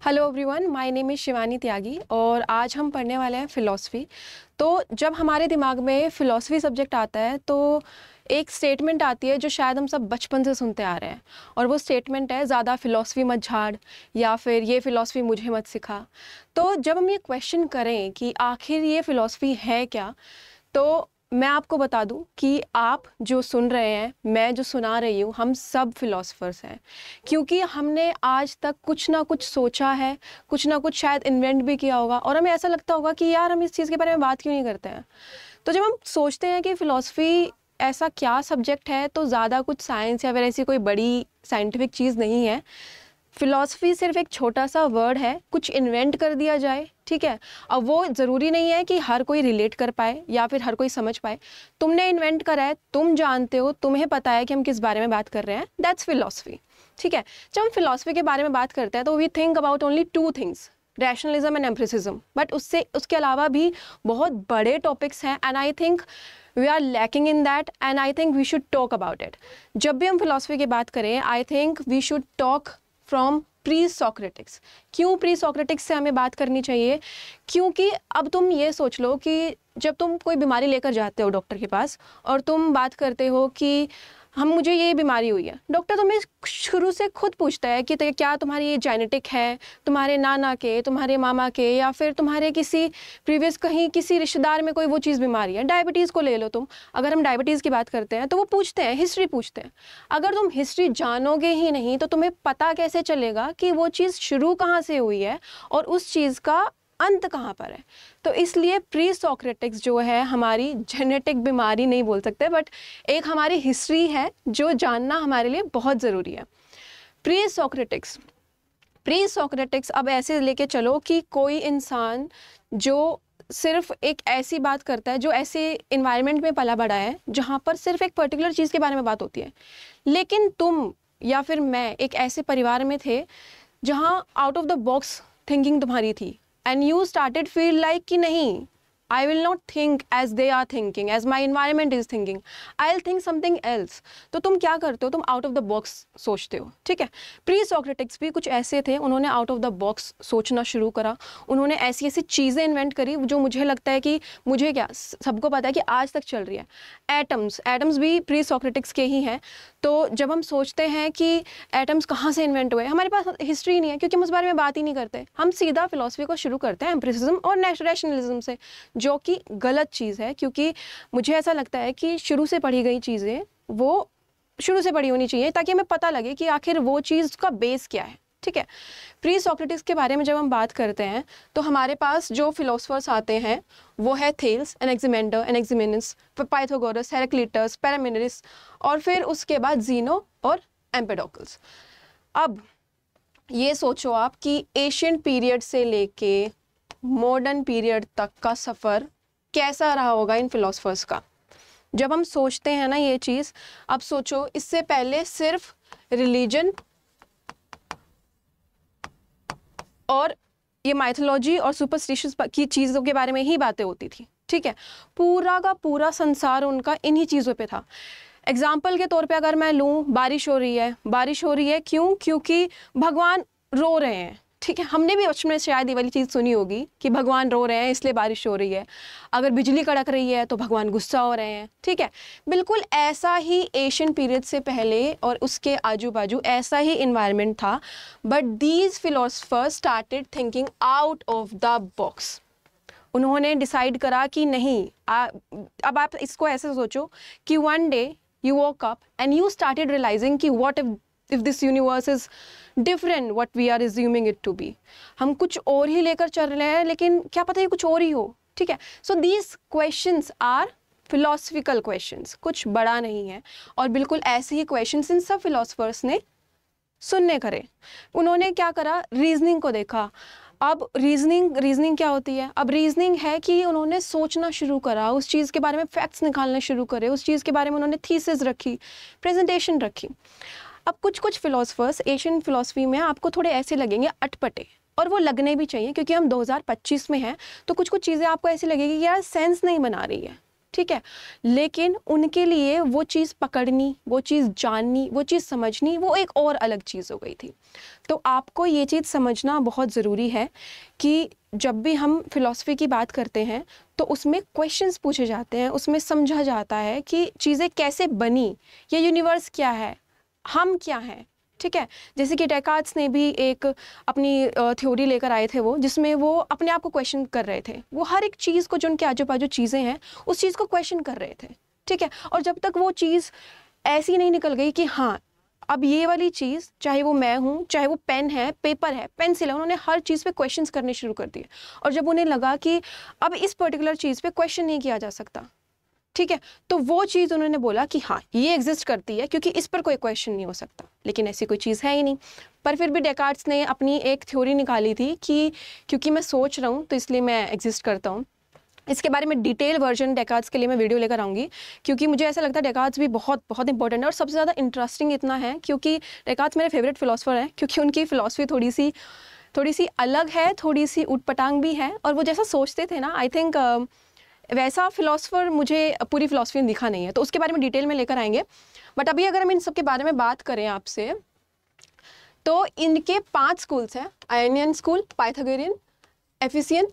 Hello everyone, my name is Shivani Tyagi और आज हम पढ़ने वाले हैं फ़िलॉसफ़ी। तो जब हमारे दिमाग में फ़िलॉसफ़ी सब्जेक्ट आता है तो एक स्टेटमेंट आती है जो शायद हम सब बचपन से सुनते आ रहे हैं, और वो स्टेटमेंट है ज़्यादा फ़िलॉसफ़ी मत झाड़, या फिर ये फ़िलॉसफ़ी मुझे मत सिखा। तो जब हम ये क्वेश्चन करें कि आखिर ये फ़िलॉसफ़ी है क्या, तो मैं आपको बता दूं कि आप जो सुन रहे हैं, मैं जो सुना रही हूँ, हम सब फिलोसफर्स हैं, क्योंकि हमने आज तक कुछ ना कुछ सोचा है, कुछ ना कुछ शायद इन्वेंट भी किया होगा, और हमें ऐसा लगता होगा कि यार हम इस चीज़ के बारे में बात क्यों नहीं करते हैं। तो जब हम सोचते हैं कि फ़िलॉसफ़ी ऐसा क्या सब्जेक्ट है, तो ज़्यादा कुछ साइंस या फिर ऐसी कोई बड़ी साइंटिफिक चीज़ नहीं है। फ़िलॉसफ़ी सिर्फ एक छोटा सा वर्ड है, कुछ इन्वेंट कर दिया जाए, ठीक है। अब वो ज़रूरी नहीं है कि हर कोई रिलेट कर पाए या फिर हर कोई समझ पाए। तुमने इन्वेंट करा है, तुम जानते हो, तुम्हें पता है कि हम किस बारे में बात कर रहे हैं, दैट्स फ़िलॉसफ़ी, ठीक है। जब हम फ़िलॉसफ़ी के बारे में बात करते हैं तो we think about only two things, rationalism and empiricism, but उसके अलावा भी बहुत बड़े टॉपिक्स हैं, and I think we are lacking in that, and I think we should talk about it. जब भी हम फ़िलॉसफ़ी की बात करें, I think we should talk from pre Socratics. क्यों प्री सोक्रेटिक्स से हमें बात करनी चाहिए? क्योंकि अब तुम ये सोच लो कि जब तुम कोई बीमारी लेकर जाते हो डॉक्टर के पास और तुम बात करते हो कि मुझे ये बीमारी हुई है, डॉक्टर तुम्हें शुरू से खुद पूछता है कि क्या तुम्हारी ये जेनेटिक है, तुम्हारे नाना के, तुम्हारे मामा के, या फिर तुम्हारे किसी प्रीवियस कहीं किसी रिश्तेदार में कोई वो चीज़ बीमारी है। डायबिटीज़ को ले लो तुम, अगर हम डायबिटीज़ की बात करते हैं तो वो पूछते हैं, हिस्ट्री पूछते हैं। अगर तुम हिस्ट्री जानोगे ही नहीं तो तुम्हें पता कैसे चलेगा कि वो चीज़ शुरू कहाँ से हुई है और उस चीज़ का अंत कहाँ पर है। तो इसलिए प्री सोक्रेटिक्स जो है हमारी जेनेटिक बीमारी नहीं बोल सकते, बट एक हमारी हिस्ट्री है जो जानना हमारे लिए बहुत ज़रूरी है। प्री सोक्रेटिक्स अब ऐसे लेके चलो कि कोई इंसान जो सिर्फ एक ऐसी बात करता है, जो ऐसे इन्वायरमेंट में पला बड़ा है जहाँ पर सिर्फ एक पर्टिकुलर चीज़ के बारे में बात होती है, लेकिन तुम या फिर मैं एक ऐसे परिवार में थे जहाँ out of the box thinking तुम्हारी थी, and you started feel like कि नहीं, I will not think as they are thinking, as my environment is thinking, I'll think something else। तो तुम क्या करते हो? तुम आउट ऑफ द बॉक्स सोचते हो, ठीक है। प्री सोक्रेटिक्स भी कुछ ऐसे थे, उन्होंने आउट ऑफ द बॉक्स सोचना शुरू करा, उन्होंने ऐसी ऐसी चीज़ें इन्वेंट करी जो मुझे लगता है कि मुझे क्या, सबको पता है कि आज तक चल रही है। एटम्स भी प्री सोक्रेटिक्स के ही हैं। तो जब हम सोचते हैं कि एटम्स कहाँ से इन्वेंट हुए, हमारे पास हिस्ट्री नहीं है, क्योंकि हम उस बारे में बात ही नहीं करते। हम सीधा फिलॉसफी को शुरू करते हैं एम्पिरिसिज्म और रैशनलिज्म से, जो कि गलत चीज़ है, क्योंकि मुझे ऐसा लगता है कि शुरू से पढ़ी गई चीज़ें वो शुरू से पढ़ी होनी चाहिए, ताकि हमें पता लगे कि आखिर वो चीज़ का बेस क्या है, ठीक है। प्री सोक्रेटिक्स के बारे में जब हम बात करते हैं तो हमारे पास जो फिलोसफर्स आते हैं वो है थेल्स, एनेक्सिमेंडर, एनेक्सिमेनस, पाइथागोरस, हेराक्लिटस, पैरामेनिडिस, और फिर उसके बाद ज़ीनो और एम्पेडोकल्स। अब ये सोचो आप कि एशियंट पीरियड से लेके मॉडर्न पीरियड तक का सफ़र कैसा रहा होगा इन फिलोसफर्स का। जब हम सोचते हैं ना ये चीज़, अब सोचो इससे पहले सिर्फ रिलीजन और ये माइथोलॉजी और सुपरस्टिशंस की चीज़ों के बारे में ही बातें होती थी, ठीक है। पूरा का पूरा संसार उनका इन्हीं चीज़ों पे था। एग्जाम्पल के तौर पे अगर मैं लूँ, बारिश हो रही है, क्यों? क्योंकि भगवान रो रहे हैं, ठीक है। हमने भी बचपन में शायद ये वाली चीज़ सुनी होगी कि भगवान रो रहे हैं इसलिए बारिश हो रही है। अगर बिजली कड़क रही है तो भगवान गुस्सा हो रहे हैं, ठीक है। बिल्कुल ऐसा ही एशियन पीरियड से पहले और उसके आजू बाजू ऐसा ही इन्वायरमेंट था, but these philosophers started thinking out of the box. उन्होंने डिसाइड करा कि नहीं, अब आप इसको ऐसे सोचो कि one day you woke up and you started realizing कि what if this universe is different what we are assuming it to be। हम कुछ और ही लेकर चल रहे हैं, लेकिन क्या पता ये कुछ और ही हो, ठीक है। So these questions are philosophical questions, कुछ बड़ा नहीं है, और बिल्कुल ऐसे ही questions इन सब philosophers ने सुनने करे। उन्होंने क्या करा, रीजनिंग को देखा। अब रीजनिंग क्या होती है? अब रीजनिंग है कि उन्होंने सोचना शुरू करा, उस चीज़ के बारे में फैक्ट्स निकालने शुरू करे, उस चीज़ के बारे में उन्होंने थीसिस रखी, प्रेजेंटेशन रखी। अब कुछ फिलोसफर्स एशियन फिलोसफी में आपको थोड़े ऐसे लगेंगे अटपटे, और वो लगने भी चाहिए, क्योंकि हम 2025 में हैं, तो कुछ चीज़ें आपको ऐसी लगेगी कि यार सेंस नहीं बना रही है, ठीक है, लेकिन उनके लिए वो चीज़ पकड़नी, वो चीज़ जाननी, वो चीज़ समझनी, वो एक और अलग चीज़ हो गई थी। तो आपको ये चीज़ समझना बहुत ज़रूरी है कि जब भी हम फ़िलॉसफ़ी की बात करते हैं तो उसमें क्वेश्चंस पूछे जाते हैं, उसमें समझा जाता है कि चीज़ें कैसे बनी, ये यूनिवर्स क्या है, हम क्या हैं, ठीक है। जैसे कि डेकार्ट्स ने भी एक अपनी थ्योरी लेकर आए थे वो, जिसमें वो अपने आप को क्वेश्चन कर रहे थे। वो हर एक चीज़ को, जो उनके आजू बाजू चीज़ें हैं, उस चीज़ को क्वेश्चन कर रहे थे, ठीक है। और जब तक वो चीज़ ऐसी नहीं निकल गई कि हाँ अब ये वाली चीज़, चाहे वो मैं हूँ, चाहे वो पेन है, पेपर है, पेंसिल है, उन्होंने हर चीज़ पे क्वेश्चंस करने शुरू कर दिए। और जब उन्हें लगा कि अब इस पर्टिकुलर चीज़ पे क्वेश्चन नहीं किया जा सकता, ठीक है, तो वो चीज़ उन्होंने बोला कि हाँ ये एग्जिस्ट करती है क्योंकि इस पर कोई क्वेश्चन नहीं हो सकता। लेकिन ऐसी कोई चीज़ है ही नहीं। पर फिर भी डेकार्ट्स ने अपनी एक थ्योरी निकाली थी कि क्योंकि मैं सोच रहा हूँ तो इसलिए मैं एग्जिस्ट करता हूँ। इसके बारे में डिटेल वर्जन डेकार्ट्स के लिए मैं वीडियो लेकर आऊँगी, क्योंकि मुझे ऐसा लगता है डेकार्ट्स भी बहुत बहुत इंपॉर्टेंट है। और सबसे ज़्यादा इंटरेस्टिंग इतना है क्योंकि डेकार्ट्स मेरे फेवरेट फिलोसफर हैं, क्योंकि उनकी फ़िलासफ़ी थोड़ी सी अलग है, थोड़ी सी उटपटांग भी है। और वो जैसा सोचते थे ना, आई थिंक वैसा फ़िलासफ़र मुझे पूरी फ़िलासफ़ी में दिखा नहीं है। तो उसके बारे में डिटेल में लेकर आएंगे। बट अभी अगर हम इन सब के बारे में बात करें आपसे, तो इनके 5 स्कूल्स हैं: आयोनियन स्कूल, पाइथागोरियन, एफिसियन,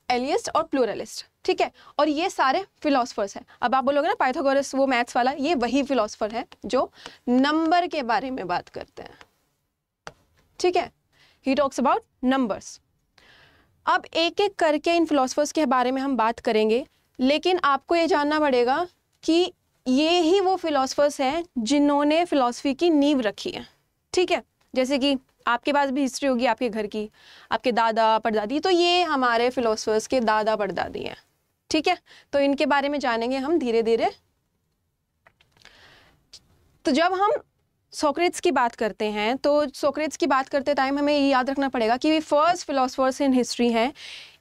एलियस्ट और प्लूरलिस्ट, ठीक है। और ये सारे फिलोसफर्स हैं। अब आप बोलोगे ना पाइथागोरस वो मैथ्स वाला, ये वही फिलोसफर है जो नंबर के बारे में बात करते हैं, ठीक है। He talks about numbers. अब एक एक करके इन फिलोसफर्स के बारे में हम बात करेंगे, लेकिन आपको ये जानना पड़ेगा कि ये ही वो फिलोसफर्स हैं जिन्होंने फिलॉसफी की नींव रखी है, ठीक है। जैसे कि आपके पास भी हिस्ट्री होगी आपके घर की, आपके दादा परदादी, तो ये हमारे फिलोसफर्स के दादा परदादी हैं, ठीक है। तो इनके बारे में जानेंगे हम धीरे धीरे। तो जब हम सोक्रेट्स की बात करते हैं, तो सोक्रेट्स की बात करते टाइम हमें ये याद रखना पड़ेगा कि फर्स्ट फिलोसफर्स इन हिस्ट्री हैं।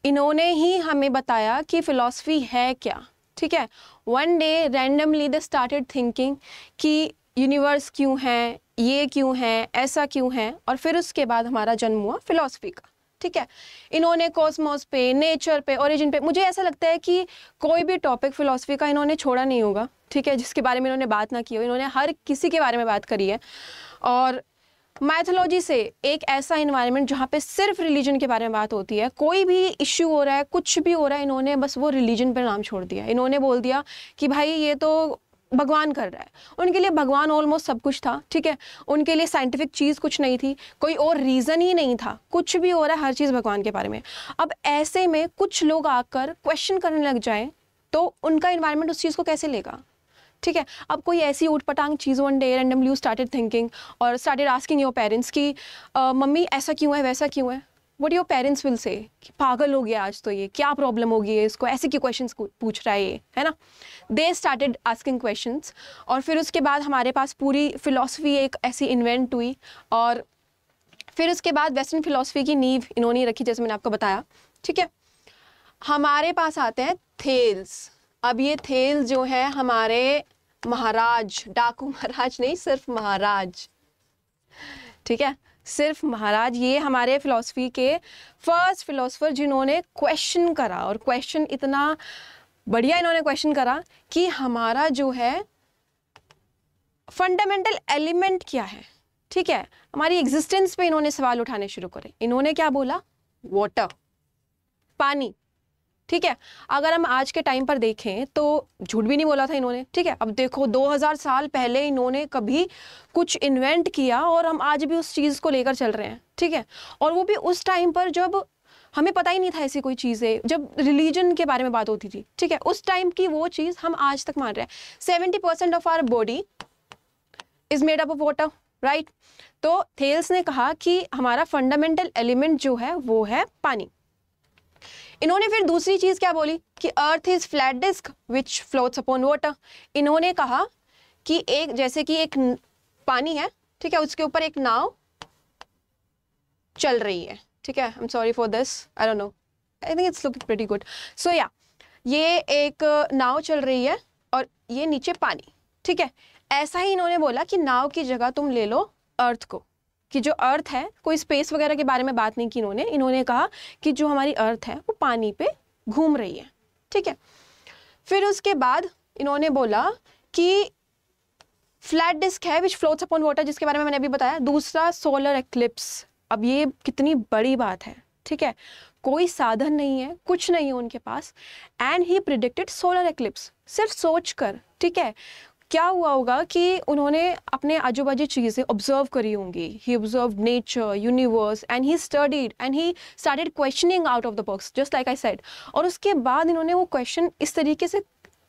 इन्होंने ही हमें बताया कि फ़िलॉसफ़ी है क्या, ठीक है। One day randomly they started thinking कि यूनिवर्स क्यों है, ये क्यों है, ऐसा क्यों है, और फिर उसके बाद हमारा जन्म हुआ फ़िलॉसफ़ी का, ठीक है। इन्होंने कॉस्मोस पे, नेचर पे, ओरिजिन पे, मुझे ऐसा लगता है कि कोई भी टॉपिक फ़िलॉसफ़ी का इन्होंने छोड़ा नहीं होगा, ठीक है, जिसके बारे में इन्होंने बात ना की हो। इन्होंने हर किसी के बारे में बात करी है। और मैथोलॉजी से एक ऐसा इन्वायरमेंट जहाँ पे सिर्फ रिलीजन के बारे में बात होती है, कोई भी इश्यू हो रहा है, कुछ भी हो रहा है, इन्होंने बस वो रिलीजन पर नाम छोड़ दिया। इन्होंने बोल दिया कि भाई ये तो भगवान कर रहा है। उनके लिए भगवान ऑलमोस्ट सब कुछ था, ठीक है। उनके लिए साइंटिफिक चीज़ कुछ नहीं थी, कोई और रीज़न ही नहीं था, कुछ भी हो रहा है हर चीज़ भगवान के बारे में। अब ऐसे में कुछ लोग आकर क्वेश्चन करने लग जाएं तो उनका इन्वायरमेंट उस चीज़ को कैसे लेगा, ठीक है। अब कोई ऐसी ऊटपटांग चीज़ one day randomly you started thinking और स्टार्टेड आस्किंग योर पेरेंट्स कि मम्मी ऐसा क्यों है, वैसा क्यों है। What your parents will say कि पागल हो गया आज, तो ये क्या प्रॉब्लम होगी, इसको ऐसे क्यों क्वेश्चंस पूछ रहा है ये, है ना। दे स्टार्टेड आस्किंग क्वेश्चंस, और फिर उसके बाद हमारे पास पूरी फिलॉसफी एक ऐसी इन्वेंट हुई। और फिर उसके बाद वेस्टर्न फिलॉसफी की नींव इन्होंने रखी, जैसे मैंने आपको बताया, ठीक है। हमारे पास आते हैं थेल्स। अब ये थेल्स जो है हमारे महाराज, डाकू महाराज नहीं, सिर्फ महाराज, ठीक है, सिर्फ महाराज। ये हमारे फिलॉसफी के फर्स्ट फिलोसफर जिन्होंने क्वेश्चन करा, और क्वेश्चन इतना बढ़िया इन्होंने क्वेश्चन करा कि हमारा जो है फंडामेंटल एलिमेंट क्या है, ठीक है। हमारी एग्जिस्टेंस पे इन्होंने सवाल उठाने शुरू करे। इन्होंने क्या बोला? वाटर, पानी, ठीक है। अगर हम आज के टाइम पर देखें तो झूठ भी नहीं बोला था इन्होंने, ठीक है। अब देखो 2000 साल पहले इन्होंने कभी कुछ इन्वेंट किया और हम आज भी उस चीज़ को लेकर चल रहे हैं, ठीक है। और वो भी उस टाइम पर जब हमें पता ही नहीं था ऐसी कोई चीज़ें, जब रिलीजन के बारे में बात होती थी, ठीक है। उस टाइम की वो चीज़ हम आज तक मान रहे हैं। 70% of our body is made up of water, right. तो थेल्स ने कहा कि हमारा फंडामेंटल एलिमेंट जो है वो है पानी। इन्होंने फिर दूसरी चीज क्या बोली कि earth is flat disc which floats upon water. इन्होंने कहा कि एक, जैसे कि एक पानी है, ठीक है, उसके ऊपर एक नाव चल रही है, ठीक है। I am sorry for this, I don't know, I think it's looking pretty good. So yeah, ये एक नाव चल रही है और ये नीचे पानी, ठीक है। ऐसा ही इन्होंने बोला कि नाव की जगह तुम ले लो अर्थ को, कि जो अर्थ है, कोई स्पेस वगैरह के बारे में बात नहीं की इन्होंने कहा कि जो हमारी अर्थ है वो पानी पे घूम रही है, ठीक है। फिर उसके बाद इन्होंने बोला कि फ्लैट डिस्क है विच फ्लोट्स अपॉन वाटर, जिसके बारे में मैंने अभी बताया। दूसरा सोलर एक्लिप्स। अब ये कितनी बड़ी बात है, ठीक है, कोई साधन नहीं है, कुछ नहीं है उनके पास, and he predicted solar eclipse. सिर्फ सोच कर, ठीक है, क्या हुआ होगा कि उन्होंने अपने आजू बाजू चीज़ें ऑब्जर्व करी होंगी। He observe nature, universe, and he studied and he started questioning out of the box, just like I said. और उसके बाद इन्होंने वो क्वेश्चन इस तरीके से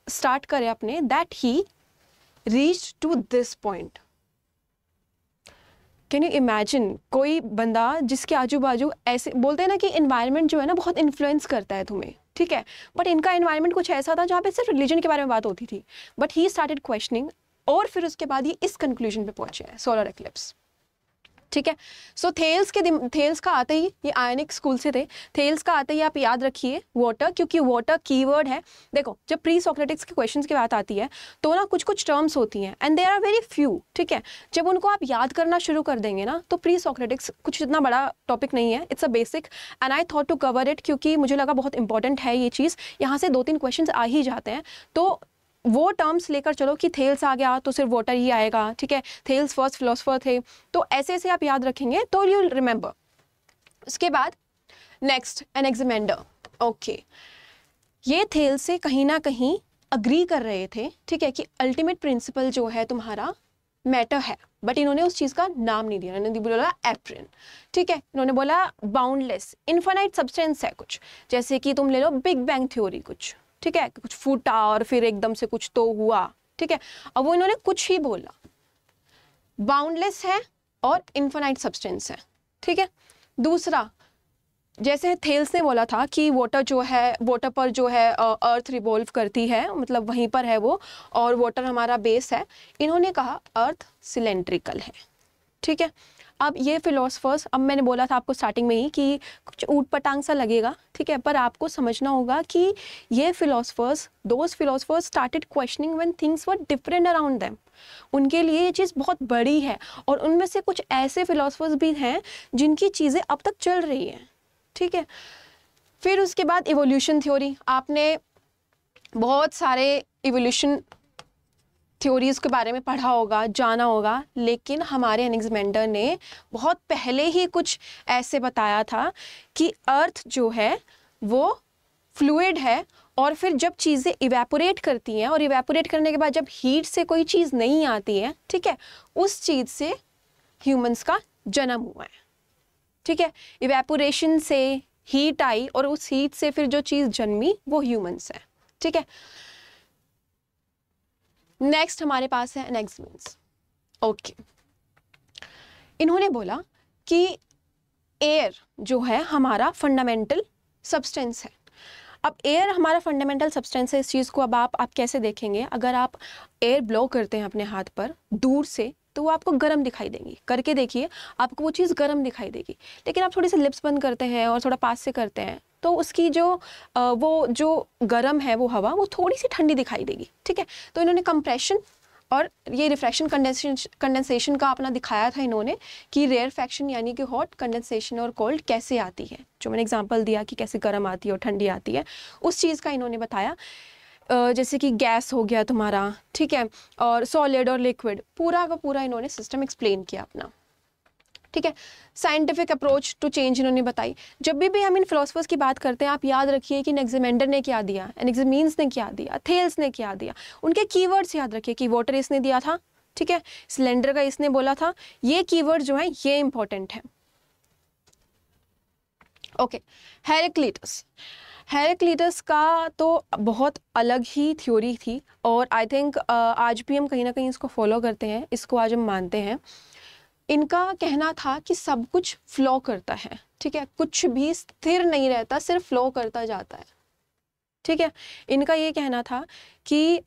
स्टार्ट करे अपने, that he reach to this point. Can you imagine कोई बंदा जिसके आजू बाजू ऐसे, बोलते हैं ना कि इन्वायरमेंट जो है ना बहुत इन्फ्लुएंस करता है तुम्हें, ठीक है, बट इनका इन्वायरमेंट कुछ ऐसा था जहाँ पे सिर्फ रिलीजन के बारे में बात होती थी, बट ही स्टार्टेड क्वेश्चनिंग, और फिर उसके बाद ये इस कंक्लूजन पे पहुंचे हैं, सोलर एक्लिप्स, ठीक है। सो थेल्स का आते ही, ये आयनिक स्कूल से थे, थेल्स का आते ही आप याद रखिए वाटर, क्योंकि वाटर कीवर्ड है। देखो जब प्री सोक्रेटिक्स के क्वेश्चंस की बात आती है तो ना कुछ कुछ टर्म्स होती हैं and there are very few, ठीक है, जब उनको आप याद करना शुरू कर देंगे ना तो प्री सोक्रेटिक्स कुछ इतना बड़ा टॉपिक नहीं है, it's a basic and I thought to cover it, क्योंकि मुझे लगा बहुत इंपॉर्टेंट है ये चीज़। यहाँ से 2-3 क्वेश्चन आ ही जाते हैं, तो वो टर्म्स लेकर चलो कि थेल्स आ गया तो सिर्फ वाटर ही आएगा, ठीक है, थेल्स फर्स्ट फिलोसफर थे, तो ऐसे ऐसे आप याद रखेंगे तो यू विल रिमेंबर। उसके बाद नेक्स्ट एनेक्सिमेंडर, ओके, ये थेल्स से कहीं ना कहीं अग्री कर रहे थे, ठीक है, कि अल्टीमेट प्रिंसिपल जो है तुम्हारा मैटर है, बट इन्होंने उस चीज़ का नाम नहीं दिया, इन्होंने बोला एप्रिन, ठीक है, इन्होंने बोला बाउंडलेस इनफाइनाइट सब्सटेंस है कुछ, जैसे कि तुम ले लो बिग बैंग थ्योरी कुछ, ठीक है, कुछ फूटा और फिर एकदम से कुछ तो हुआ, ठीक है, अब वो इन्होंने कुछ ही बोला, बाउंडलेस है और इनफाइनाइट सब्सटेंस है, ठीक है। दूसरा, जैसे थेल्स ने बोला था कि वाटर जो है, वाटर पर जो है अर्थ रिवॉल्व करती है, मतलब वहीं पर है वो, और वाटर हमारा बेस है, इन्होंने कहा अर्थ सिलेंड्रिकल है, ठीक है। अब ये फिलोसफर्स, अब मैंने बोला था आपको स्टार्टिंग में ही कि कुछ ऊट पटांग सा लगेगा, ठीक है, पर आपको समझना होगा कि ये philosophers, those philosophers started questioning when things were different around them. उनके लिए ये चीज़ बहुत बड़ी है, और उनमें से कुछ ऐसे फिलोसफर्स भी हैं जिनकी चीज़ें अब तक चल रही हैं, ठीक है। फिर उसके बाद इवोल्यूशन थ्योरी, आपने बहुत सारे इवोल्यूशन थ्योरीज़ के बारे में पढ़ा होगा, जाना होगा, लेकिन हमारे एनेक्सिमेंडर ने बहुत पहले ही कुछ ऐसे बताया था कि अर्थ जो है वो फ्लूइड है, और फिर जब चीज़ें इवेपोरेट करती हैं, और इवेपोरेट करने के बाद जब हीट से कोई चीज़ नहीं आती है, ठीक है, उस चीज़ से ह्यूमंस का जन्म हुआ है, ठीक है, इवेपोरेशन से हीट आई और उस हीट से फिर जो चीज़ जन्मी वो ह्यूमंस है, ठीक है। नेक्स्ट हमारे पास है एनेक्सिमेंट्स, ओके, इन्होंने बोला कि एयर जो है हमारा फंडामेंटल सब्सटेंस है। अब एयर हमारा फंडामेंटल सब्सटेंस है, इस चीज़ को अब आप कैसे देखेंगे, अगर आप एयर ब्लो करते हैं अपने हाथ पर दूर से तो वो आपको गर्म दिखाई देंगी, करके देखिए आपको वो चीज़ गर्म दिखाई देगी, लेकिन आप थोड़ी सी लिप्स बंद करते हैं और थोड़ा पास से करते हैं तो उसकी जो वो जो गर्म है वो हवा वो थोड़ी सी ठंडी दिखाई देगी, ठीक है। तो इन्होंने कंप्रेशन और ये रिफ्रैक्शन कंडेंसेशन का अपना दिखाया था इन्होंने कि रेयरफैक्शन यानी कि हॉट, कंडेंसेशन और कोल्ड कैसे आती है, जो मैंने एग्जांपल दिया कि कैसे गर्म आती है और ठंडी आती है, उस चीज़ का इन्होंने बताया। जैसे कि गैस हो गया तुम्हारा, ठीक है, और सॉलिड और लिक्विड, पूरा का पूरा इन्होंने सिस्टम एक्सप्लेन किया अपना, ठीक है। साइंटिफिक अप्रोच टू चेंज इन्होंने बताई। जब भी हम इन फिलोसफर्स की बात करते हैं आप याद रखिए कि एनेक्सिमेंडर ने क्या दिया, एनेक्सिमीन्स ने क्या दिया, थेल्स ने क्या दिया, उनके कीवर्ड्स याद रखिए कि वाटर इसने दिया था, ठीक है, सिलेंडर का इसने बोला था, ये कीवर्ड जो है ये इंपॉर्टेंट है, ओके। हेराक्लिटस का तो बहुत अलग ही थ्योरी थी, और आई थिंक आज भी हम कहीं ना कहीं इसको फॉलो करते हैं, इसको आज हम मानते हैं। इनका कहना था कि सब कुछ फ्लो करता है, ठीक है, कुछ भी स्थिर नहीं रहता, सिर्फ फ्लो करता जाता है, ठीक है। इनका ये कहना था कि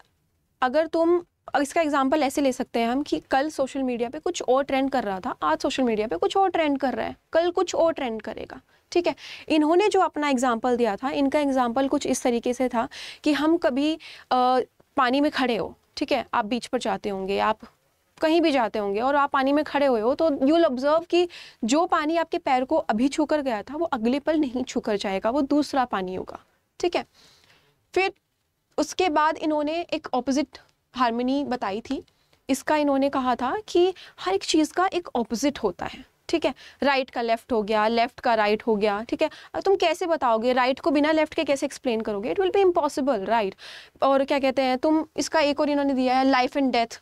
अगर तुम, इसका एग्जांपल ऐसे ले सकते हैं हम कि कल सोशल मीडिया पे कुछ और ट्रेंड कर रहा था, आज सोशल मीडिया पे कुछ और ट्रेंड कर रहा है, कल कुछ और ट्रेंड करेगा, ठीक है। इन्होंने जो अपना एग्जांपल दिया था, इनका एग्जांपल कुछ इस तरीके से था कि हम कभी पानी में खड़े हो, ठीक है, आप बीच पर जाते होंगे, आप कहीं भी जाते होंगे और आप पानी में खड़े हुए हो, तो यू विल ऑब्जर्व कि जो पानी आपके पैर को अभी छूकर गया था वो अगले पल नहीं छूकर जाएगा, वो दूसरा पानी होगा, ठीक है। फिर उसके बाद इन्होंने एक ऑपोजिट हार्मनी बताई थी। इसका इन्होंने कहा था कि हर एक चीज़ का एक ऑपोजिट होता है, ठीक है। राइट का लेफ्ट हो गया, लेफ्ट का राइट हो गया, ठीक है। अब तुम कैसे बताओगे राइट को बिना लेफ्ट के, कैसे एक्सप्लेन करोगे? It will be impossible, right. और क्या कहते हैं, तुम इसका एक और इन्होंने दिया है लाइफ एंड डेथ।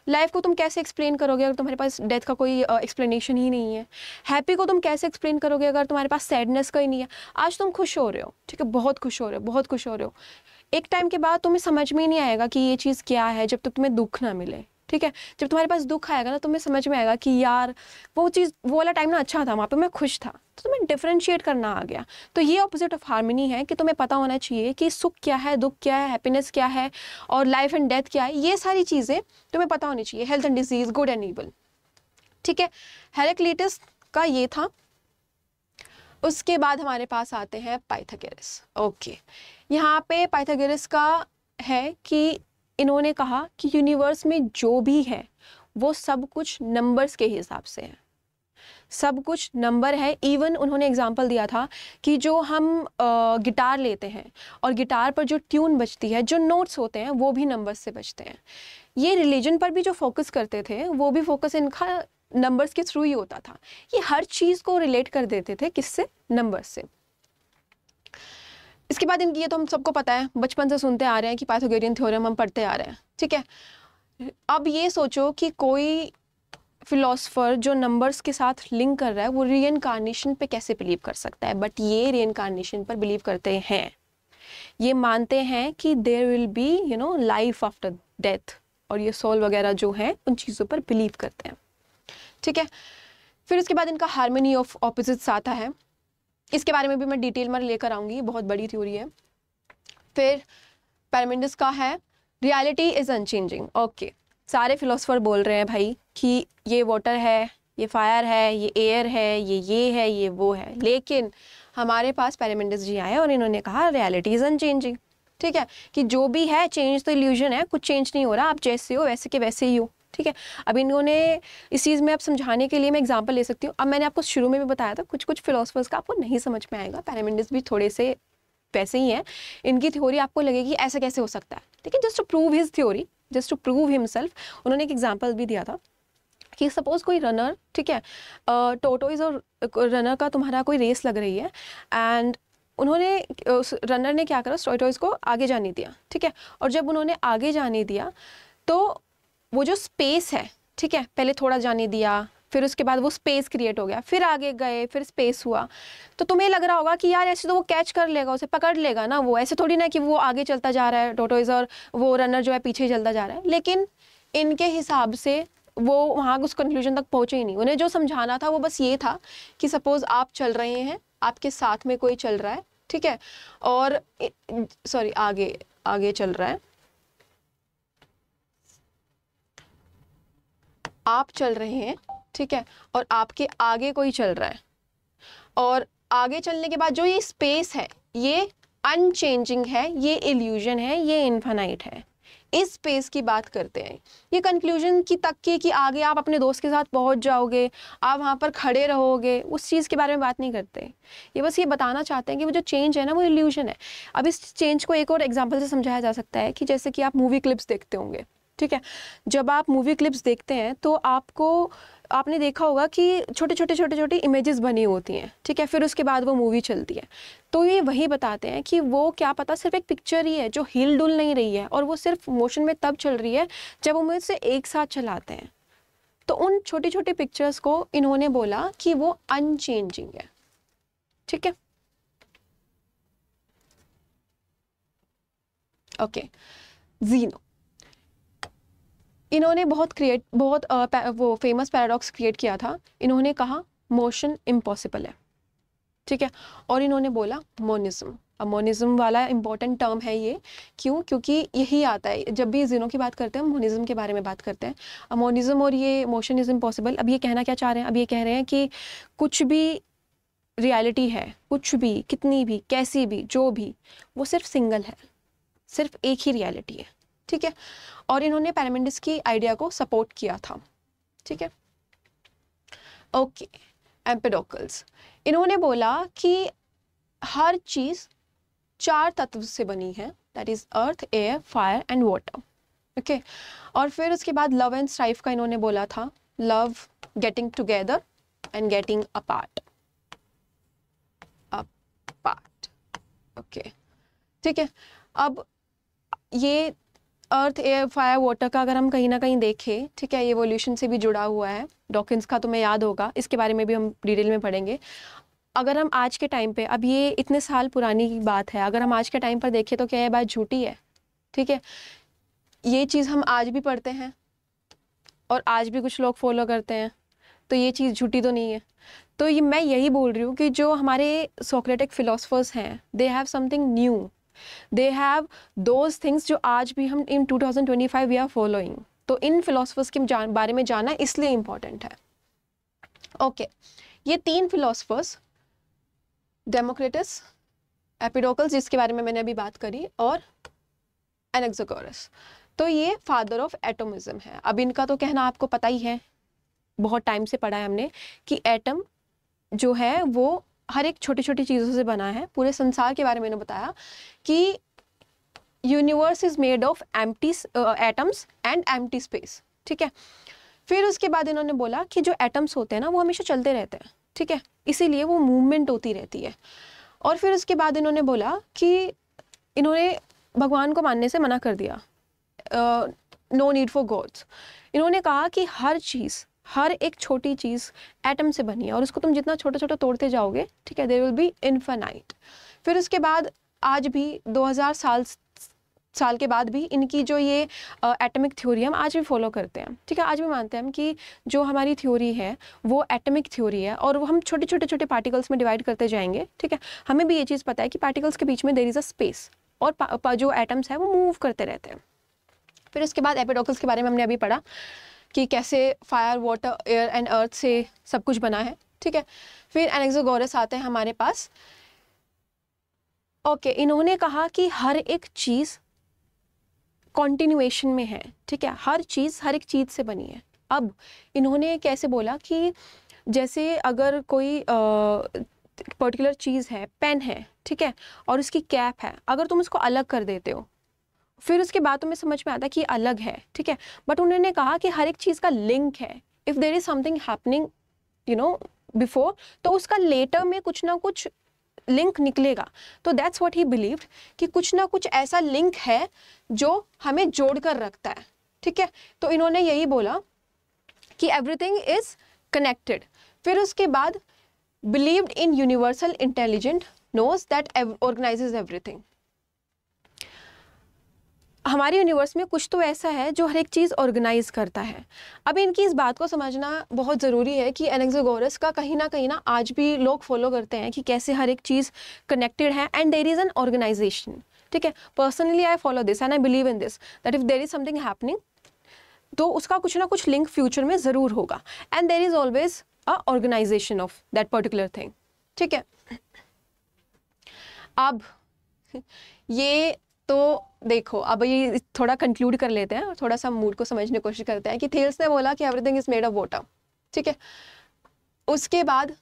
लाइफ को तुम कैसे एक्सप्लेन करोगे अगर तुम्हारे पास डेथ का कोई एक्सप्लेनेशन ही नहीं है? हैप्पी को तुम कैसे एक्सप्लेन करोगे अगर तुम्हारे पास सैडनेस का ही नहीं है? आज तुम खुश हो रहे हो, ठीक है, बहुत खुश हो रहे हो, बहुत खुश हो रहे हो, एक टाइम के बाद तुम्हें समझ में ही नहीं आएगा कि ये चीज़ क्या है जब तक तुम्हें दुख ना मिले, ठीक है। जब तुम्हारे पास दुख आएगा ना, तुम्हें समझ में आएगा कि यार वो चीज़, वो वाला टाइम ना अच्छा था, वहाँ पे मैं खुश था, तो तुम्हें डिफरेंशिएट करना आ गया। तो ये ऑपोजिट ऑफ हार्मनी है कि तुम्हें पता होना चाहिए कि सुख क्या है, दुख क्या है, हैप्पीनेस क्या है, और लाइफ एंड डेथ क्या है। ये सारी चीज़ें तुम्हें पता होनी चाहिए, health and disease, good and evil, ठीक है। हेराक्लिटस का ये था। उसके बाद हमारे पास आते हैं पाइथागोरस। ओके, यहाँ पे पाइथागोरस का है कि इन्होंने कहा कि यूनिवर्स में जो भी है वो सब कुछ नंबर्स के हिसाब से है, सब कुछ नंबर है। इवन उन्होंने एग्जांपल दिया था कि जो हम गिटार लेते हैं और गिटार पर जो ट्यून बजती है, जो नोट्स होते हैं, वो भी नंबर्स से बजते हैं। ये रिलीजन पर भी जो फोकस करते थे, वो भी फोकस इनका नंबर्स के थ्रू ही होता था। ये हर चीज़ को रिलेट कर देते थे, किससे? नंबर्स से। इसके बाद इनकी, ये तो हम सबको पता है, बचपन से सुनते आ रहे हैं कि पाइथागोरियन थ्योरम हम पढ़ते आ रहे हैं, ठीक है। अब ये सोचो कि कोई फिलोसफर जो नंबर्स के साथ लिंक कर रहा है, वो रीइंकार्नेशन पे कैसे बिलीव कर सकता है? बट ये रीइंकार्नेशन पर बिलीव करते हैं, ये मानते हैं कि there will be life after death, और ये सोल वगैरह जो है उन चीज़ों पर बिलीव करते हैं, ठीक है। फिर उसके बाद इनका हार्मनी ऑफ ऑपोजिट्स आता है। इसके बारे में भी मैं डिटेल में लेकर आऊँगी, बहुत बड़ी थ्योरी है। फिर पैरामेंडिस का है रियलिटी इज़ अनचेंजिंग। ओके, सारे फिलोसफर बोल रहे हैं भाई कि ये वाटर है, ये फायर है, ये एयर है, ये है, ये वो है, लेकिन हमारे पास पैरामेंडिस जी आए और इन्होंने कहा रियलिटी इज़ अनचेंजिंग, ठीक है, कि जो भी है चेंज तो इल्यूजन है, कुछ चेंज नहीं हो रहा, आप जैसे हो वैसे के वैसे ही हो, ठीक है। अब इन्होंने इस चीज़ में अब समझाने के लिए मैं एग्जांपल ले सकती हूँ। अब मैंने आपको शुरू में भी बताया था, कुछ कुछ फिलोसफर्स का आपको नहीं समझ में आएगा, पैरामेंडिस भी थोड़े से वैसे ही हैं, इनकी थ्योरी आपको लगेगी ऐसा कैसे हो सकता है, लेकिन just to prove his theory, just to prove himself, उन्होंने एक एग्जाम्पल भी दिया था कि सपोज कोई रनर, ठीक है, टोटोइज और रनर का तुम्हारा कोई रेस लग रही है, एंड उन्होंने, उस रनर ने क्या करा, टोटोइज को आगे जाने दिया, ठीक है। और जब उन्होंने आगे जाने दिया तो वो जो स्पेस है, ठीक है, पहले थोड़ा जाने दिया, फिर उसके बाद वो स्पेस क्रिएट हो गया, फिर आगे गए, फिर स्पेस हुआ, तो तुम्हें लग रहा होगा कि यार ऐसे तो वो कैच कर लेगा, उसे पकड़ लेगा ना, वो ऐसे थोड़ी ना कि वो आगे चलता जा रहा है टोटोइज और वो रनर जो है पीछे चलता जा रहा है। लेकिन इनके हिसाब से वो वहाँ उस कंक्लूजन तक पहुँचे ही नहीं। उन्हें जो समझाना था वो बस ये था कि सपोज आप चल रहे हैं, आपके साथ में कोई चल रहा है, ठीक है, और सॉरी आगे आगे चल रहा है, आप चल रहे हैं, ठीक है, और आपके आगे कोई चल रहा है, और आगे चलने के बाद जो ये स्पेस है ये अनचेंजिंग है, ये इल्यूजन है, ये इनफाइनाइट है। इस स्पेस की बात करते हैं। ये कंक्लूजन की तक की कि आगे आप अपने दोस्त के साथ पहुंच जाओगे, आप वहाँ पर खड़े रहोगे, उस चीज़ के बारे में बात नहीं करते। ये बस ये बताना चाहते हैं कि वो जो चेंज है ना, वो इल्यूजन है। अब इस चेंज को एक और एग्जांपल से समझाया जा सकता है कि जैसे कि आप मूवी क्लिप्स देखते होंगे, ठीक है, जब आप मूवी क्लिप्स देखते हैं तो आपने देखा होगा कि छोटे छोटे इमेजेस बनी होती हैं, ठीक है, फिर उसके बाद वो मूवी चलती है। तो ये वही बताते हैं कि वो क्या पता सिर्फ एक पिक्चर ही है जो हिल डुल नहीं रही है, और वो सिर्फ मोशन में तब चल रही है जब वो मुझसे एक साथ चलाते हैं। तो उन छोटी छोटी पिक्चर्स को इन्होंने बोला कि वो अनचेंजिंग है, ठीक है। ओके, ज़ीनो, इन्होंने बहुत वो फेमस पैराडॉक्स क्रिएट किया था। इन्होंने कहा मोशन इम्पॉसिबल है, ठीक है, और इन्होंने बोला मोनिज्म। अब मोनिज्म वाला इंपॉर्टेंट टर्म है ये, क्यों? क्योंकि यही आता है जब भी ज़ीनो की बात करते हैं, हम मोनिज्म के बारे में बात करते हैं। अब मोनिज्म और ये मोशन इज़ इम्पॉसिबल, अब ये कहना क्या चाह रहे हैं? अब ये कह रहे हैं कि कुछ भी रियलिटी है, कुछ भी, कितनी भी, कैसी भी, जो भी, वो सिर्फ सिंगल है, सिर्फ एक ही रियलिटी है, ठीक है। और इन्होंने पैरामेंडिस की आइडिया को सपोर्ट किया था, ठीक है। ओके, एम्पेडोकल्स, इन्होंने बोला कि हर चीज़ 4 तत्व से बनी है, that is earth, air, fire and water. Okay, और फिर उसके बाद लव एंड स्ट्राइफ का इन्होंने बोला था, love getting together and getting apart. Okay, ठीक है। अब ये अर्थ, एयर, फायर, वाटर का अगर हम कहीं ना कहीं देखें, ठीक है, ये इवोल्यूशन से भी जुड़ा हुआ है। डॉकिंस का तुम्हें याद होगा, इसके बारे में भी हम डिटेल में पढ़ेंगे। अगर हम आज के टाइम पे, अब ये इतने साल पुरानी की बात है, अगर हम आज के टाइम पर देखें तो क्या ये बात झूठी है? ठीक है, ये चीज़ हम आज भी पढ़ते हैं और आज भी कुछ लोग फॉलो करते हैं, तो ये चीज़ झूठी तो नहीं है। तो ये मैं यही बोल रही हूँ कि जो हमारे सोक्रेटिक फिलोसफर्स हैं, they have something new, they have those things जो आज भी हम इन 2025 वी आर फॉलोइंग। तो इन फिलोसफर्स के बारे में जानना इसलिए इम्पॉर्टेंट है। ओके, ये 3 फिलोसफर्स, डेमोक्रिटस, एपिडोकल्स जिसके बारे में मैंने अभी बात करी, और एनाक्सागोरस, तो ये फादर ऑफ एटोमिज्म है। अब इनका तो कहना आपको पता ही है, बहुत टाइम से पढ़ा है हमने, कि एटम जो है वो हर एक छोटी छोटी चीज़ों से बना है। पूरे संसार के बारे में इन्होंने बताया कि universe is made of empty atoms and empty space. ठीक है, फिर उसके बाद इन्होंने बोला कि जो एटम्स होते हैं ना वो हमेशा चलते रहते हैं, ठीक है, इसीलिए वो मूवमेंट होती रहती है। और फिर उसके बाद इन्होंने बोला कि इन्होंने भगवान को मानने से मना कर दिया, नो नीड फॉर गॉड्स। इन्होंने कहा कि हर चीज़, हर एक छोटी चीज़ एटम से बनी है और उसको तुम जितना छोटा छोटा तोड़ते जाओगे, ठीक है, देयर विल बी इन्फिनाइट। फिर उसके बाद आज भी 2000 साल के बाद भी इनकी जो ये एटमिक थ्योरी हम आज भी फॉलो करते हैं, ठीक है, आज भी मानते हैं हम कि जो हमारी थ्योरी है वो एटमिक थ्योरी है और वो हम छोटे छोटे छोटे पार्टिकल्स में डिवाइड करते जाएंगे। ठीक है, हमें भी ये चीज़ पता है कि पार्टिकल्स के बीच में देयर इज़ अ स्पेस और जो एटम्स है वो मूव करते रहते हैं। फिर उसके बाद एपिडोकल्स के बारे में हमने अभी पढ़ा कि कैसे fire, water, air and earth से सब कुछ बना है। ठीक है, फिर एनाक्सागोरस आते हैं हमारे पास। ओके, इन्होंने कहा कि हर एक चीज़ कॉन्टिन्यूएशन में है, ठीक है, हर चीज़ हर एक चीज़ से बनी है। अब इन्होंने कैसे बोला कि जैसे अगर कोई पर्टिकुलर चीज़ है, पेन है, ठीक है, और उसकी कैप है, अगर तुम उसको अलग कर देते हो फिर उसके बाद तुम्हें समझ में आता है कि अलग है, ठीक है, बट उन्होंने कहा कि हर एक चीज़ का लिंक है। If there is something happening you know before, तो उसका लेटर में कुछ ना कुछ लिंक निकलेगा। तो दैट्स व्हाट ही बिलीव्ड कि कुछ ना कुछ ऐसा लिंक है जो हमें जोड़ कर रखता है। ठीक है, तो इन्होंने यही बोला कि एवरीथिंग इज कनेक्टेड। फिर उसके बाद believed in universal intelligent nous that organizes everything. हमारे यूनिवर्स में कुछ तो ऐसा है जो हर एक चीज़ ऑर्गेनाइज करता है। अब इनकी इस बात को समझना बहुत ज़रूरी है कि एनाक्सागोरस का कहीं ना आज भी लोग फॉलो करते हैं कि कैसे हर एक चीज़ कनेक्टेड है and there is an organization. ठीक है, personally I follow this and I believe in this that if there is something happening तो उसका कुछ ना कुछ लिंक फ्यूचर में ज़रूर होगा and there is always a organization of that particular thing. ठीक है, अब ये तो देखो, अब ये थोड़ा कंक्लूड कर लेते हैं और थोड़ा सा मूड को समझने की कोशिश करते हैं कि थेल्स ने बोला कि everything is made of water. ठीक है, उसके बाद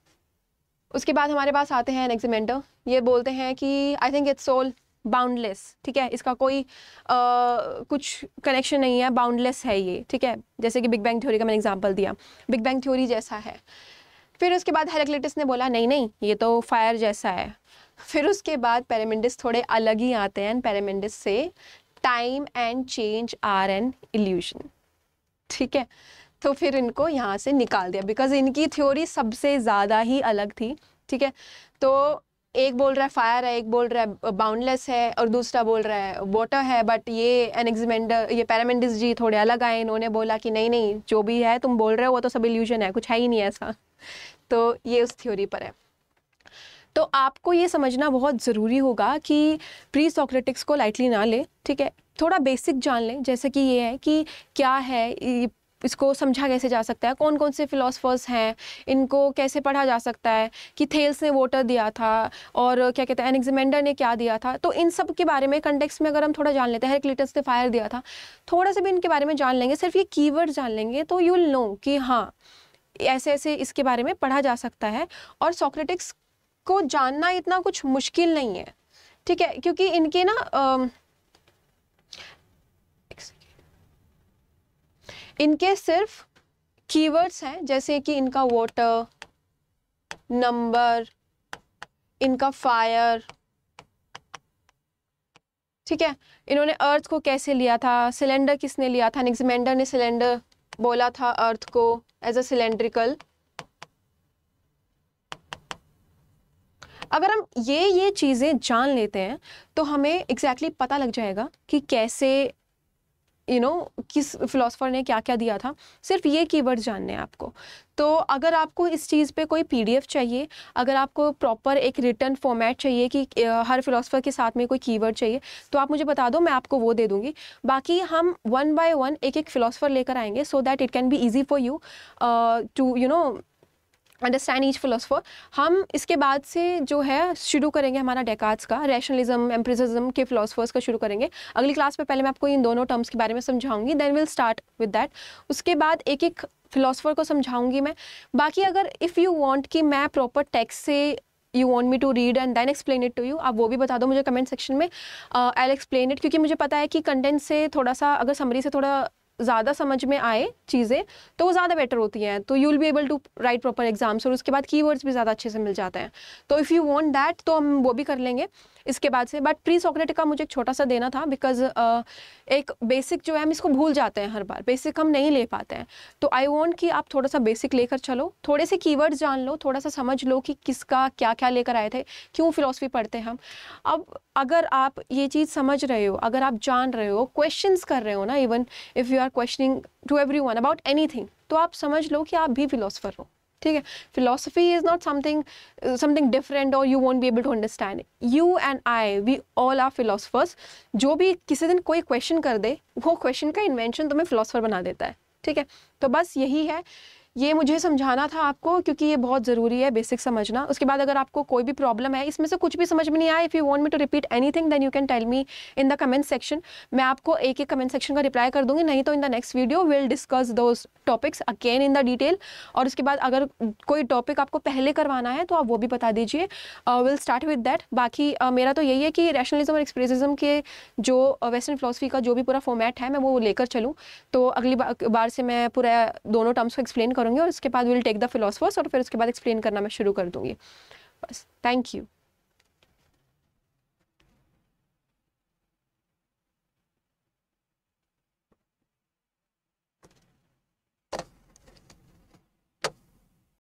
हमारे पास आते हैं एनेक्सिमेंडर। ये बोलते हैं कि I think it's soul boundless. ठीक है, इसका कोई कुछ कनेक्शन नहीं है, बाउंडलेस है ये। ठीक है, जैसे कि बिग बैंग थ्योरी का मैंने एग्जाम्पल दिया, बिग बैंग थ्योरी जैसा है। फिर उसके बाद हेराक्लिटस ने बोला नहीं ये तो फायर जैसा है। फिर उसके बाद पैरामेंडिस थोड़े अलग ही आते हैं। पैरामेंडिस से time and change are an illusion. ठीक है, तो फिर इनको यहाँ से निकाल दिया बिकॉज इनकी थ्योरी सबसे ज़्यादा ही अलग थी। ठीक है, तो एक बोल रहा है फायर है, एक बोल रहा है बाउंडलेस है और दूसरा बोल रहा है वाटर है। बट ये पैरामेंडिस जी थोड़े अलग आए, इन्होंने बोला कि नहीं जो भी है तुम बोल रहे हो वो तो सब इल्यूशन है, कुछ है ही नहीं ऐसा। तो ये उस थ्योरी पर है। तो आपको ये समझना बहुत ज़रूरी होगा कि प्री सोक्रेटिक्स को लाइटली ना ले। ठीक है, थोड़ा बेसिक जान लें, जैसे कि ये है कि क्या है, इसको समझा कैसे जा सकता है, कौन कौन से फिलोसफर्स हैं, इनको कैसे पढ़ा जा सकता है, कि थेल्स ने वाटर दिया था और क्या कहते हैं एनेक्सिमेंडर ने क्या दिया था। तो इन सब के बारे में कंटेक्स्ट में अगर हम थोड़ा जान लेते हैं, हेराक्लिटस ने फायर दिया था, थोड़ा सा भी इनके बारे में जान लेंगे, सिर्फ ये कीवर्ड जान लेंगे तो यू विल नो कि हाँ ऐसे ऐसे इसके बारे में पढ़ा जा सकता है। और सोक्रेटिक्स को जानना इतना कुछ मुश्किल नहीं है। ठीक है, क्योंकि इनके ना इनके सिर्फ कीवर्ड्स हैं, जैसे कि इनका वाटर, नंबर, इनका फायर, ठीक है। इन्होंने अर्थ को कैसे लिया था, सिलेंडर किसने लिया था, एनेक्सिमेंडर ने सिलेंडर बोला था अर्थ को एज अ सिलेंड्रिकल। अगर हम ये चीज़ें जान लेते हैं तो हमें एग्जैक्टली पता लग जाएगा कि कैसे किस फिलोसफर ने क्या क्या दिया था। सिर्फ ये कीवर्ड जानने हैं आपको। तो अगर आपको इस चीज़ पे कोई पीडीएफ चाहिए, अगर आपको प्रॉपर एक रिटर्न फॉर्मेट चाहिए कि हर फिलोसफर के साथ में कोई कीवर्ड चाहिए, तो आप मुझे बता दो, मैं आपको वो दे दूँगी। बाकी हम वन बाय वन एक एक फिलोसफर लेकर आएंगे, so that it can be easy for you to understand each philosopher. हम इसके बाद से जो है शुरू करेंगे हमारा डेकार्ट्स का, रैशनलिज्म, एम्पिरिसिज्म के फिलोसफर्स का शुरू करेंगे। अगली क्लास में पहले मैं आपको इन दोनों टर्म्स के बारे में समझाऊंगी, then will start with that. उसके बाद एक एक फिलोसफर को समझाऊंगी मैं। बाकी अगर इफ़ यू वांट कि मैं प्रॉपर टेक्स्ट से you want me to read and then explain it to you, आप वो भी बता दो मुझे कमेंट सेक्शन में। आई विल एक्सप्लेन इट, क्योंकि मुझे पता है कि कंटेंट से थोड़ा सा, अगर समरी से थोड़ा ज़्यादा समझ में आए चीज़ें तो वो ज़्यादा बेटर होती हैं, तो you will be able to write proper exams, और उसके बाद कीवर्ड्स भी ज़्यादा अच्छे से मिल जाते हैं। तो इफ़ यू वांट दैट तो हम वो भी कर लेंगे इसके बाद से। बट प्री सोक्रेटिक का मुझे एक छोटा सा देना था, बिकॉज एक बेसिक जो है हम इसको भूल जाते हैं, हर बार बेसिक हम नहीं ले पाते हैं। तो आई वॉन्ट कि आप थोड़ा सा बेसिक लेकर चलो, थोड़े से कीवर्ड्स जान लो, थोड़ा सा समझ लो कि किसका क्या क्या लेकर आए थे, क्यों फिलोसफी पढ़ते हैं हम। अब अगर आप ये चीज़ समझ रहे हो, अगर आप जान रहे हो, क्वेश्चंस कर रहे हो ना, even if you are questioning to everyone about anything, तो आप समझ लो कि आप भी फिलोसफर हो, ठीक है। Philosophy is not something different और you won't be able to understand. You and I, we all are philosophers. जो भी किसी दिन कोई क्वेश्चन कर दे, वो क्वेश्चन का इन्वेंशन तुम्हें फिलोसफर बना देता है, ठीक है। तो बस यही है, ये मुझे समझाना था आपको, क्योंकि ये बहुत ज़रूरी है बेसिक समझना। उसके बाद अगर आपको कोई भी प्रॉब्लम है, इसमें से कुछ भी समझ में नहीं आया, if you want me to repeat anything then you can tell me in the comment section. मैं आपको एक एक कमेंट सेक्शन का रिप्लाई कर दूंगी, नहीं तो in the next video will discuss those topics again in the detail. और उसके बाद अगर कोई टॉपिक आपको पहले करवाना है तो आप वो भी बता दीजिए, विल स्टार्ट विद दैट। बाकी मेरा तो यही है कि रैशनलिज्म और एक्सप्रेसिज्म के जो वेस्टर्न फिलोसफी का जो भी पूरा फॉर्मेट है, मैं वो लेकर चलूँ। तो अगली बार से मैं पूरा दोनों टर्म्स को एक्सप्लेन करूँगी, और उसके बाद विल टेक द फिलोसफर्स, और फिर उसके बाद एक्सप्लेन करना मैं शुरू कर दूँगी। बस, थैंक यू।